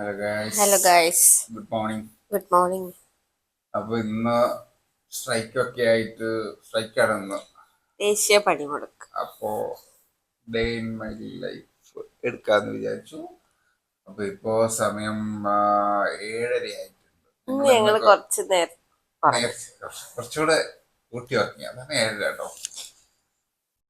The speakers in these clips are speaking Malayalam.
Hello guys good morning. Good morning. അപ്പൊ ഇന്ന് സ്ട്രൈക്കൊക്കെ ആയിട്ട് സ്ട്രൈക്കാണ് ഇന്ന്. ദേശീയ പണിമുടക്ക്. അപ്പോ ഡേ ഇൻ മൈ ലൈഫ് എടുക്കാന്ന് വിചാരിച്ചു. അപ്പൊ ഇപ്പോ സമയം 7:30 ആയിട്ടുണ്ട്. ഇന്ന് ഞങ്ങള് കുറച്ച് കുറച്ചുകൂടെ ഊട്ടി ഉറങ്ങി, അതാണ് 7:30 കേട്ടോ.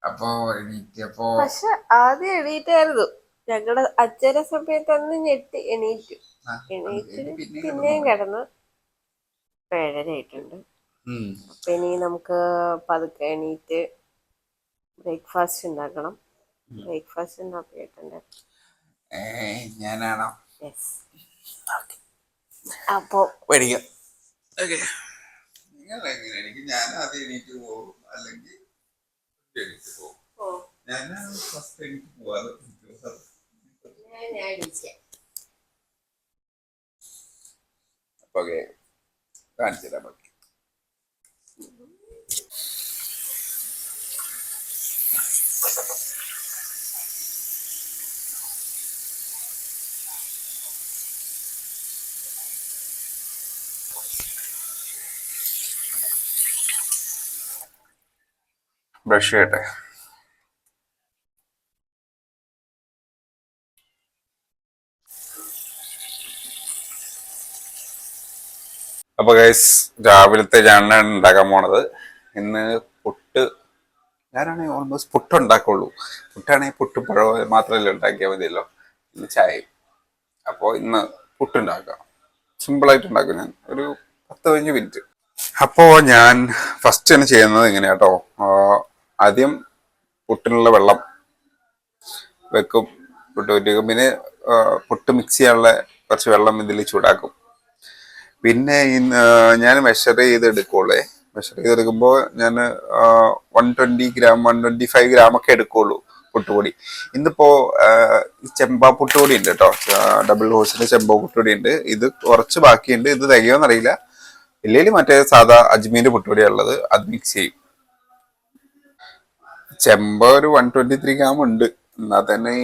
അപ്പൊ എണീറ്റപ്പോ പക്ഷെ ആദ്യം എണീറ്റായിരുന്നു. ഞങ്ങളുടെ അച്ഛന്റെ സമയത്ത് അന്ന് എണീറ്റു പിന്നെയും കിടന്നു. 7:30 ആയിട്ടുണ്ട്. അപ്പൊ ഇനി നമുക്ക് പതുക്കെ എണീറ്റ് ബ്രേക്ക്ഫാസ്റ്റ് ഉണ്ടാക്കണം. ബ്രേക്ക്ഫാസ്റ്റ് ഉണ്ടാക്കിയിട്ടുണ്ട്. ഞാനാണോ? അപ്പൊ പഠിക്കാം. ഞാൻ ആദ്യം എണീറ്റ് പോകും, അല്ലെങ്കിൽ എണീറ്റ് പോകും. ഞാൻ ഫസ്റ്റ് എണീറ്റ് പോവാറ്. കാണിച്ചു തരാൻ പറ്റും. ബ്രഷ് ചെയ്യട്ടെ. അപ്പൊ ഗൈസ്, രാവിലത്തെ ഞാൻ ഉണ്ടാക്കാൻ പോണത് ഇന്ന് പുട്ട്. ഞാനാണെങ്കിൽ ഓൾമോസ്റ്റ് പുട്ട് ഉണ്ടാക്കുള്ളൂ. പുട്ടാണെങ്കിൽ പുട്ടും പഴവും മാത്രമല്ല ഉണ്ടാക്കിയാൽ മതിയല്ലോ. ഇന്ന് ചായയും. അപ്പോൾ ഇന്ന് പുട്ടുണ്ടാക്കാം. സിമ്പിളായിട്ട് ഉണ്ടാക്കും ഞാൻ. ഒരു 10-15 മിനിറ്റ്. അപ്പോൾ ഞാൻ ഫസ്റ്റ് തന്നെ ചെയ്യുന്നത് എങ്ങനെയാട്ടോ, ആദ്യം പുട്ടിനുള്ള വെള്ളം വെക്കും. പുട്ട് വെക്കും. പിന്നെ പുട്ട് മിക്സ് ചെയ്യാനുള്ള കുറച്ച് വെള്ളം ഇതിൽ ചൂടാക്കും. പിന്നെ ഞാൻ മെഷർ ചെയ്ത് എടുക്കുള്ളേ. മെഷർ ചെയ്തെടുക്കുമ്പോൾ ഞാൻ 120 ഗ്രാം 125 ഗ്രാം ഒക്കെ എടുക്കുള്ളൂ പുട്ടുപൊടി. ഇന്നിപ്പോ ചെമ്പ പുട്ടുപൊടി ഉണ്ട് കേട്ടോ, ഡബിൾ ഹോഴ്സിന്റെ ചെമ്പ പുട്ടുപൊടി ഉണ്ട്. ഇത് കുറച്ച് ബാക്കിയുണ്ട്. ഇത് തികയോന്നറിയില്ല. ഇല്ലെങ്കിൽ മറ്റേ സാധാ അജ്മീന്റെ പുട്ടുപൊടിയാ ഉള്ളത്, അത് മിക്സ് ചെയ്യും. ചെമ്പ ഒരു 123 ഗ്രാം ഉണ്ട്. എന്നാൽ തന്നെ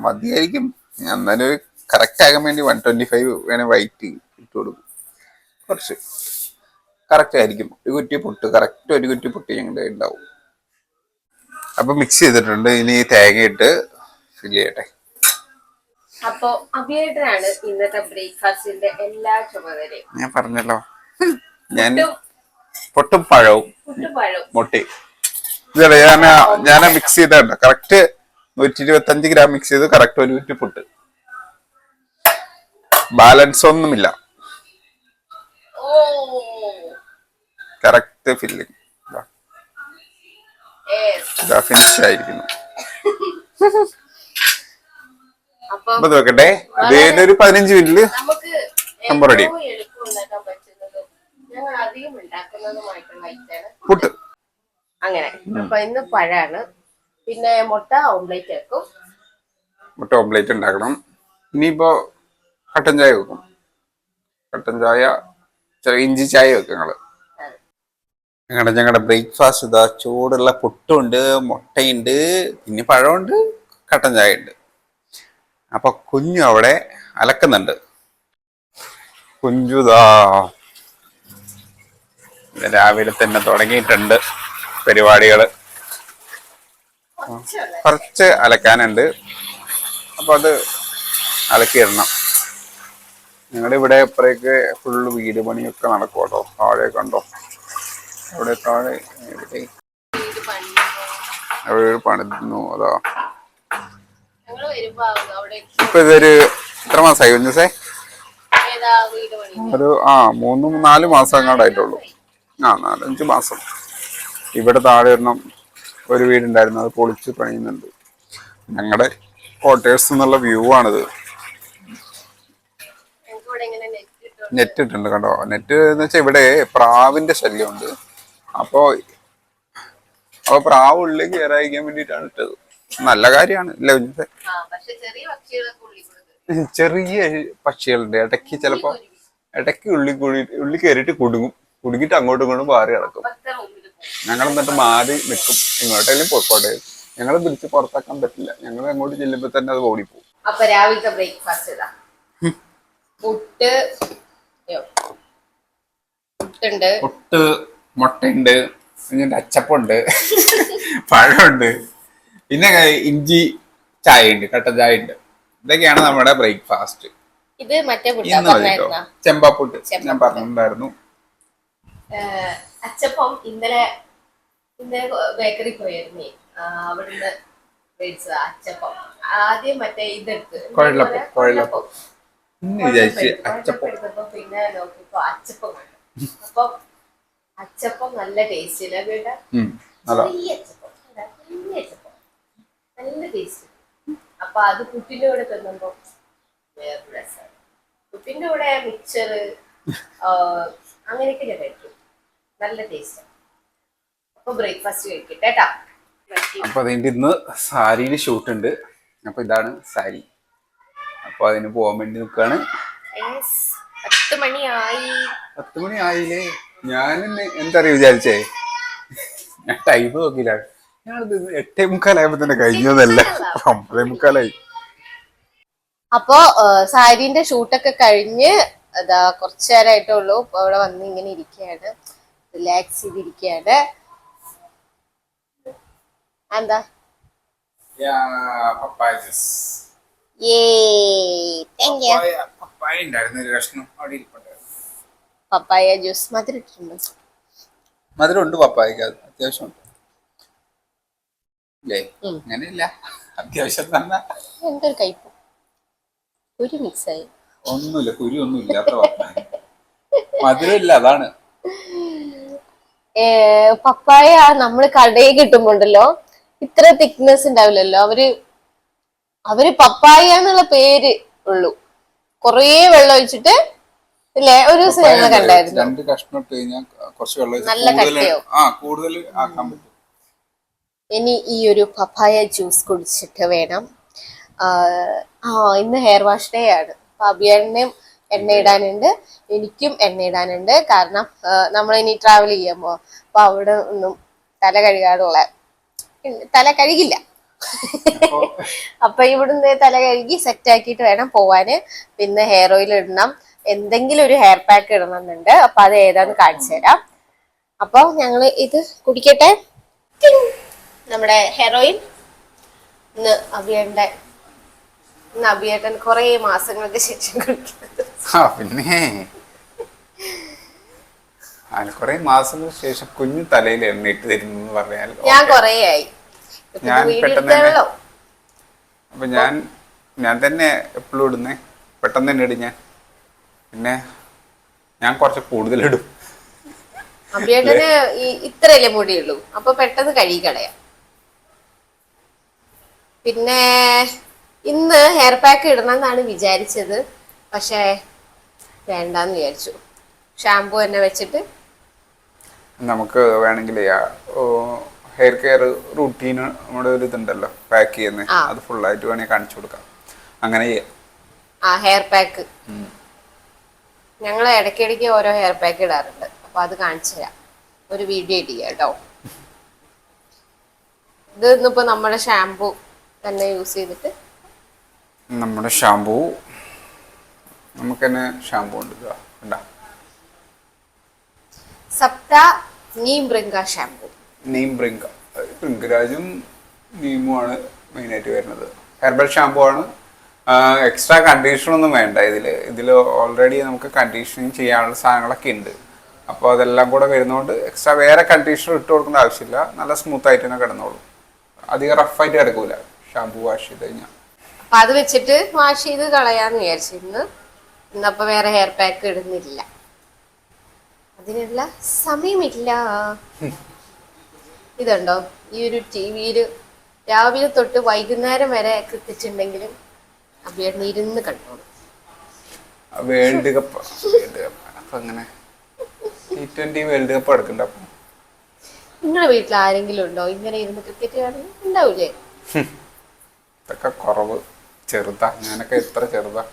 മതിയായിരിക്കും. ഞാൻ എന്നാലും കറക്റ്റ് ആകാൻ വേണ്ടി 125 വേണേ വൈറ്റ് ഇട്ട് കൊടുക്കും. കുറച്ച് കറക്റ്റ് ആയിരിക്കും. ഒരു കുറ്റി പുട്ട് കറക്റ്റ് ഒരു കുറ്റി പുട്ട് ഞങ്ങളുടെ ഉണ്ടാവും. അപ്പൊ മിക്സ് ചെയ്തിട്ടുണ്ട്. ഇനി തേങ്ങയിട്ട് ഫില്ല് ചെയ്യട്ടെ. അപ്പൊ അഭിയേട്ടനാണ് ഇന്നത്തെ ബ്രേക്ക്ഫാസ്റ്റിന്റെ എല്ലാ ചുമതലയും. ഞാൻ പറഞ്ഞല്ലോ, ഞാൻ പൊട്ടും പഴവും മുട്ടി ഇതേ ഞാൻ മിക്സ് ചെയ്തണ്ട. കറക്റ്റ് 125 ഗ്രാം മിക്സ് ചെയ്ത് കറക്റ്റ് ഒരു കുറ്റി പുട്ട്. ബാലൻസ് ഒന്നുമില്ല. Correct filling. ഫിനിഷ് ആയിരിക്കുന്നു. അപ്പൊ നോക്കട്ടെ, ഇതിനൊരു 15 മിനിറ്റില് സംഭവം റെഡി. പുട്ട് അങ്ങനെ. അപ്പൊ ഇന്ന് പഴാണ്. പിന്നെ മുട്ട ഓംലേറ്റ് വെക്കും. മുട്ട ഓംലേറ്റ് ഉണ്ടാക്കണം. ഇനിയിപ്പോ കട്ടൻ ചായ വെക്കും. കട്ടൻ ചായ, ഇഞ്ചി ചായ വെക്കും ഞങ്ങളുടെ ബ്രേക്ക്ഫാസ്റ്റ് ഇതാ. ചൂടുള്ള പുട്ടുണ്ട്, മുട്ടയുണ്ട്, പിന്നെ പഴമുണ്ട്, കട്ടൻ ചായ ഉണ്ട്. അപ്പൊ കുഞ്ഞു അവിടെ അലക്കുന്നുണ്ട്. കുഞ്ചുതാ രാവിലെ തന്നെ തുടങ്ങിയിട്ടുണ്ട് പരിപാടികള്. കുറച്ച് അലക്കാനുണ്ട്. അപ്പൊ അത് അലക്കിയിടണം. ഞങ്ങളുടെ ഇവിടെ ഇപ്പറേക്ക് ഫുള്ള് വീട് പണിയൊക്കെ നടക്കും കേട്ടോ. താഴെ കണ്ടോ, അവിടെ താഴെ എവിടെ പണിന്നു. അതാ ഇപ്പൊ ഇതൊരു എത്ര മാസമായി കുഞ്ഞുസേ? ഒരു 3-4 മാസം അങ്ങോട്ടായിട്ടുള്ളൂ. 4-5 മാസം. ഇവിടെ താഴെ ഒരെണ്ണം ഒരു വീടുണ്ടായിരുന്നു, അത് പൊളിച്ച് പണിയുന്നുണ്ട്. ഞങ്ങളുടെ ക്വാർട്ടേഴ്സ് എന്നുള്ള വ്യൂ ആണിത്. നെറ്റ് ഇട്ടുണ്ട് കണ്ടോ. നെറ്റ് എന്ന് വെച്ചാൽ ഇവിടെ പ്രാവിന്റെ ശല്യമുണ്ട്. അപ്പൊ പ്രാവ് ഉള്ളിൽ കയറാതിരിക്കാൻ വേണ്ടിയിട്ടാണ് ഇട്ടത്. നല്ല കാര്യമാണ് അല്ലേ കുഞ്ഞുസേ? ചെറിയ പക്ഷികളുണ്ട്. ഇടയ്ക്ക് ഉള്ളി കയറിയിട്ട് കുടുങ്ങിട്ട് അങ്ങോട്ടും ഇങ്ങോട്ടും മാറി കിടക്കും. ഞങ്ങൾ എന്നിട്ട് മാറി നിൽക്കും. ഇങ്ങോട്ടെങ്കിലും പോയിക്കോട്ടെ. ഞങ്ങൾ പിടിച്ച് പുറത്താക്കാൻ പറ്റില്ല. ഞങ്ങൾ അങ്ങോട്ട് ചെല്ലുമ്പോ തന്നെ അത് ഓടിപ്പോവും. അപ്പൊ രാവിലത്തെ ബ്രേക്ക്ഫാസ്റ്റ് പുട്ട് പുട്ടുണ്ട്, പുട്ട്, മുട്ടയുണ്ട്, പിന്നെ അച്ചപ്പുണ്ട്, പഴമുണ്ട്, പിന്നെ ഇഞ്ചി ചായ ഉണ്ട്, കട്ടൻ ചായ ഉണ്ട്. ഇതൊക്കെയാണ് നമ്മുടെ ബ്രേക്ക്ഫാസ്റ്റ്. ഇത് മറ്റേ ചെമ്പാപ്പുട്ട് ഞാൻ പറഞ്ഞിട്ടുണ്ടായിരുന്നു. അച്ചപ്പം ഇന്നലെ ബേക്കറി പോയിരുന്നേ, അവിടുന്ന് മേടിച്ചത് അച്ചപ്പം. ആദ്യം മറ്റേ ഇതെടുത്ത് കുഴലപ്പം എടുത്തപ്പോ പിന്നെ നോക്കിയപ്പോ അച്ചപ്പം കണ്ടു. അപ്പൊ അച്ചപ്പം നല്ല ടേസ്റ്റ് ഇല്ല കേട്ടാ, ചെറിയ അച്ചപ്പം, ചെറിയ അച്ചപ്പം നല്ല ടേസ്റ്റ്. അപ്പൊ അത് പുട്ടിന്റെ കൂടെ തിന്നുമ്പോ വേറൊരു രസമാണ്. പുട്ടിന്റെ കൂടെ മിക്സർ അങ്ങനെയൊക്കെ ഞാൻ കഴിക്കും, നല്ല ടേസ്റ്റ്. അപ്പൊ ബ്രേക്ക്ഫാസ്റ്റ് കഴിക്കട്ടെ കേട്ടാ. അപ്പൊ അതിന്റെ ഇന്ന് സാരിയിൽ ഷൂട്ട് ഉണ്ട്. അപ്പൊ ഇതാണ് സാരി. അപ്പൊ അതിന് പോവാൻ വേണ്ടി നിൽക്കാണ്. 10 മണിയായി. 10 മണി ആയില്ലേ? ഞാൻ എന്തറിയ വിചാരിച്ചേ, ഞാൻ ടൈം നോക്കില്ല. ഞാനത് 8:45 തന്നെ കഴിഞ്ഞതല്ല, 9:45. അപ്പൊ സാരിന്റെ ഷൂട്ടൊക്കെ കഴിഞ്ഞ് അതാ കുറച്ചു നേരമായിട്ടുള്ളൂ. ഇപ്പൊ അവിടെ വന്ന് ഇങ്ങനെ ഇരിക്കുകയാണ്, റിലാക്സ് ചെയ്തിരിക്കുകയാണ്. എന്താ പപ്പായ ജ്യൂസ് മധുരം ഇട്ടിട്ടുണ്ട്. മധുരമുണ്ട് പപ്പായക്ക്, അത്യാവശ്യം അല്ലേ? അങ്ങനെയില്ല, അത്യാവശ്യം തന്നെ. എന്തൊരു കയ്പ്, കുരു മിക്സായി. ഒന്നുമില്ല, കുരു ഒന്നും ഇല്ലാത്ത പപ്പായ, മധുരമില്ല, അതാണ്. പപ്പായ നമ്മള് കടയിൽ കിട്ടുമ്പോണ്ടല്ലോ ഇത്ര തിക്നെസ് ഉണ്ടാവില്ലല്ലോ. അവര് പപ്പായ എന്നുള്ള പേര് ഉള്ളൂ, കൊറേ വെള്ളം ഒഴിച്ചിട്ട് ഇല്ലേ? ഒരു സിനിമ കണ്ടായിരുന്നു, 2 കഷ്ണം ഇട്ട് കഴിഞ്ഞാൽ കുറച്ച് വെള്ളം നല്ല കട്ടിയോ കൂടുതൽ ആക്കാൻ പറ്റും. ഇനി ഈ ഒരു പപ്പായ ജ്യൂസ് കുടിച്ചിട്ട് വേണം. ഇന്ന് ഹെയർ വാഷ് ഡേ ആണ്. അഭിയാനും എണ്ണ ഇടാനുണ്ട്, എനിക്കും എണ്ണ ഇടാനുണ്ട്. കാരണം നമ്മളിനി ട്രാവൽ ചെയ്യുമ്പോ അപ്പൊ അവിടെ ഒന്നും തല കഴുകില്ല. അപ്പൊ ഇവിടുന്ന് തല കഴുകി സെറ്റ് ആക്കിയിട്ട് വേണം പോവാന്. പിന്നെ ഹെയർ ഓയിൽ ഇടണം, എന്തെങ്കിലും ഒരു ഹെയർ പാക്ക് ഇടണമെന്നുണ്ട്. അപ്പൊ അത് ഏതാന്ന് കാണിച്ചു തരാം. അപ്പൊ ഞങ്ങള് ഇത് കുടിക്കട്ടെ. നമ്മുടെ ഹെയർ ഓയിൽ ഇന്ന് അഭിയേട്ടൻ കുറെ മാസങ്ങൾക്ക് ശേഷം കുടിക്കുന്നത്. പിന്നെ കുറെ മാസങ്ങൾക്ക് ശേഷം കുഞ്ഞു തലയിൽ എണ്ണയിട്ട് തരുന്നു പറഞ്ഞാൽ ഞാൻ കൊറേ ആയി ഞാൻ പെട്ടെന്ന് അപ്പൊ ഞാൻ തന്നെ എപ്പോഴും ഇടുന്നേ, പെട്ടെന്ന് തന്നെ ഇടും ഞാൻ. പിന്നെ ഞാൻ കുറച്ച് കൂടുതൽ ഇടും. അഭിയേട്ടന് ഇത്രയല്ലേ മുടിയുള്ളൂ, അപ്പൊ പെട്ടെന്ന് കഴുകിക്കളയാം. പിന്നെ ഇന്ന് ഹെയർ പാക്ക് ഇടണം എന്നാണ് വിചാരിച്ചത്, പക്ഷേ വേണ്ടാന്ന് വിചാരിച്ചു. ഷാമ്പു തന്നെ വെച്ചിട്ട് നമുക്ക് വേണമെങ്കിൽ ഹെയർ കെയർ റൂട്ടീന് നമ്മുടെ ഒരു ഇതുണ്ടല്ലോ പാക്ക് ചെയ്യുന്നത്, അത് ഫുള്ളായിട്ട് വേണമെങ്കിൽ കാണിച്ചു കൊടുക്കാം. അങ്ങനെ ഹെയർ പാക്ക് ഞങ്ങൾ ഇടയ്ക്കിടയ്ക്ക് ഓരോ ഹെയർ പാക്ക് ഇടാറുണ്ട്. അപ്പൊ അത് കാണിച്ചു തരാം, ഒരു വീഡിയോ ഇടുക കേട്ടോ. ഇത് ഇന്നിപ്പോ നമ്മുടെ ഷാമ്പു തന്നെ യൂസ് ചെയ്തിട്ട് നമ്മുടെ ഷാമ്പൂ നമുക്ക് തന്നെ ഷാമ്പൂ ഉണ്ട്. സപ്ത നീം ബ്രിങ്ക ഷാമ്പൂ. നീം ബ്രിങ്ക, ബ്രിങ്കരാജും നീമുമാണ് മെയിനായിട്ട് വരുന്നത്. ഹെർബൽ ഷാമ്പൂ ആണ്. എക്സ്ട്രാ കണ്ടീഷണർ ഒന്നും വേണ്ട ഇതിൽ ഓൾറെഡി നമുക്ക് കണ്ടീഷനിങ് ചെയ്യാനുള്ള സാധനങ്ങളൊക്കെ ഉണ്ട്. അപ്പോൾ അതെല്ലാം കൂടെ വരുന്നതുകൊണ്ട് എക്സ്ട്രാ വേറെ കണ്ടീഷണർ ഇട്ട് കൊടുക്കേണ്ട ആവശ്യമില്ല. നല്ല സ്മൂത്ത് ആയിട്ട് തന്നെ കിടന്നോളൂ, അധികം റഫായിട്ട് കിടക്കൂല ഷാമ്പൂ വാഷ് ചെയ്ത് കഴിഞ്ഞാൽ. അപ്പൊ അത് വെച്ചിട്ട് വാഷ് ചെയ്ത് കളയാന്ന് വിചാരിച്ചിരുന്നു. ഇന്നപ്പോ വേറെ ഹെയർ പാക്ക് ഇടുന്നില്ല, അതിനുള്ള സമയമില്ല. ഇതുണ്ടോ, ഈ ഒരു ടിവിയില് രാവിലെ തൊട്ട് വൈകുന്നേരം വരെ എത്തിച്ചിട്ടുണ്ടെങ്കിലും അഭിയേട്ടൻ ഇരുന്ന് കണ്ടോളൂ. വേൾഡ് കപ്പ് അപ്പൊ അങ്ങനെ T20 വേൾഡ് കപ്പ് നടക്കണ്ട. അപ്പൊ നിങ്ങളുടെ വീട്ടിൽ ആരെങ്കിലും ഉണ്ടോ ഇങ്ങനെ ഇരുന്ന് ക്രിക്കറ്റ് കാണുന്നു? ഉണ്ടാവൂലേ? ഇതൊക്കെ കുറവ്, ചെറുതാ, ഞാനൊക്കെ എത്ര ചെറുതാ.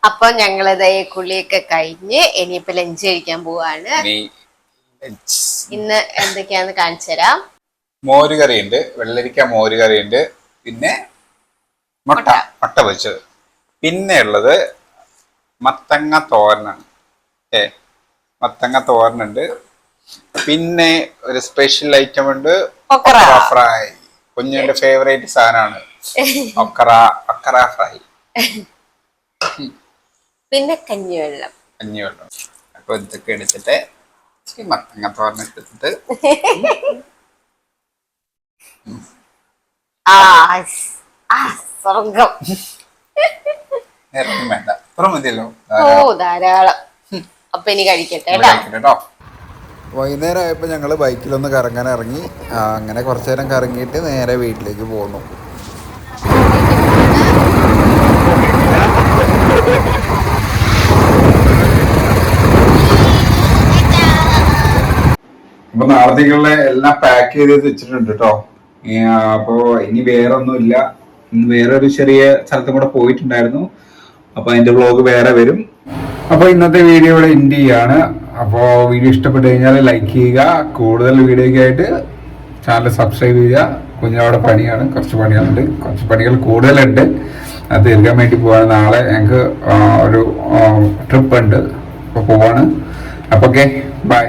അപ്പൊ ഞങ്ങളിത് കുളിയൊക്കെ കഴിഞ്ഞ് ഇനിയിപ്പോ ലഞ്ച് കഴിക്കാൻ പോവാണ്. ഇന്ന് എന്തൊക്കെയാന്ന് കാണിച്ചു തരാം. മോരുകറിയുണ്ട്, വെള്ളരിക്ക മോരുകറിയുണ്ട്, പിന്നെ മുട്ട പൊരിച്ചത്. പിന്നെ ഉള്ളത് മത്തങ്ങ തോരനാണ്. മത്തങ്ങ തോരനുണ്ട്. പിന്നെ ഒരു സ്പെഷ്യൽ ഐറ്റം ഉണ്ട്, ഫ്രൈ. കുഞ്ഞിന്റെ ഫേവറേറ്റ് സാധനമാണ് ഒക്കറ ഫ്രൈ. പിന്നെ കഞ്ഞിവെള്ളം. അപ്പൊ ഇതൊക്കെ എടുത്തിട്ട് മത്തങ്ങ തോരൻ എടുത്തിട്ട് സ്വർഗം. വേണ്ട, ഇത്ര മതിയല്ലോ. ധാരാളം. അപ്പൊ ഇനി കഴിക്കട്ടെ കേട്ടോ. വൈകുന്നേരം ആയപ്പോൾ ഞങ്ങൾ ബൈക്കിലൊന്ന് കറങ്ങാൻ ഇറങ്ങി. അങ്ങനെ കുറച്ചു നേരം കറങ്ങിയിട്ട് നേരെ വീട്ടിലേക്ക് പോന്നു. അപ്പൊ നാളത്തേക്കുള്ള എല്ലാം പാക്ക് ചെയ്ത് വെച്ചിട്ടുണ്ട് കേട്ടോ. അപ്പോ ഇനി വേറെ ഒന്നുമില്ല. വേറൊരു ചെറിയ സ്ഥലത്തും കൂടെ പോയിട്ടുണ്ടായിരുന്നു. അപ്പൊ അതിന്റെ വ്ലോഗ് വേറെ വരും. അപ്പൊ ഇന്നത്തെ വീഡിയോ ഇവിടെ എൻഡ് ചെയ്യാണ്. അപ്പോൾ വീഡിയോ ഇഷ്ടപ്പെട്ടു കഴിഞ്ഞാൽ ലൈക്ക് ചെയ്യുക. കൂടുതൽ വീഡിയോയ്ക്കായിട്ട് ചാനൽ സബ്സ്ക്രൈബ് ചെയ്യുക. കുഞ്ഞവിടെ പണിയാണ്, കുറച്ച് പണികളുണ്ട്, കുറച്ച് പണികൾ കൂടുതലുണ്ട്. അത് തീർക്കാൻ വേണ്ടി പോവാണ്. നാളെ ഞങ്ങൾക്ക് ഒരു ട്രിപ്പ് ഉണ്ട്, അപ്പോൾ പോവാണ്. അപ്പോൾ ഓക്കെ, ബൈ.